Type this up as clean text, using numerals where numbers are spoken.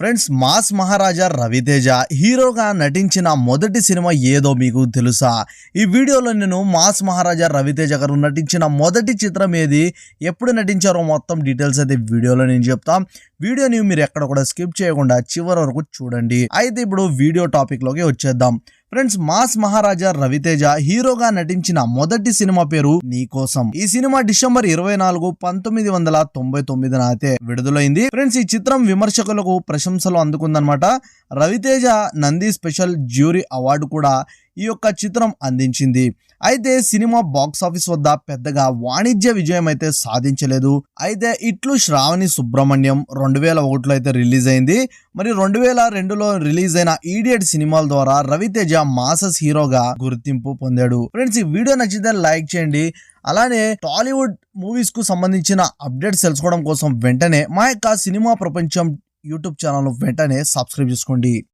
Friends, mass మహారాజా రవితేజ హీరోగా నటించిన మొదటి సినిమా ఏదో మీకు తెలుసా? ఈ వీడియోలో నేను మాస్ మహారాజా రవితేజ గారు నటించిన మొదటి చిత్రం ఏది, ఎప్పుడు నటించారో మొత్తం డీటెయిల్స్ అయితే వీడియోలో నేను చెప్తాం. వీడియోని మీరు ఎక్కడ కూడా స్కిప్ చేయకుండా చివరి వరకు చూడండి. అయితే ఇప్పుడు వీడియో టాపిక్ లోకి వచ్చేద్దాం. ఫ్రెండ్స్, మాస్ మహారాజా రవితేజ హీరోగా నటించిన మొదటి సినిమా పేరు నీకోసం. ఈ సినిమా డిసెంబర్ 24, 1999 అయితే విడుదలైంది. ఫ్రెండ్స్, ఈ చిత్రం విమర్శకులకు ప్రశంసలు అందుకుందనమాట. Raviteja Nandi special jury award కూడా ఈ యొక్క చిత్రం అందించింది. అయితే సినిమా బాక్స్ ఆఫీస్ వద్ద పెద్దగా వాణిజ్య విజయం అయితే సాధించలేదు. అయితే ఇట్లు శ్రావణి సుబ్రహ్మణ్యం 2001లో అయితే రిలీజ్ అయింది. మరి 2002లో రిలీజ్ అయిన ఈడియట్ సినిమాల ద్వారా రవితేజ మాసస్ హీరోగా గుర్తింపు పొందాడు. ఫ్రెండ్స్, ఈ వీడియో నచ్చితే లైక్ చేయండి. అలానే టాలీవుడ్ మూవీస్ కు సంబంధించిన అప్డేట్స్ తెలుసుకోవడం కోసం వెంటనే మా యొక్క సినిమా ప్రపంచం యూట్యూబ్ ఛానల్ వెంటనే సబ్స్క్రైబ్ చేసుకోండి.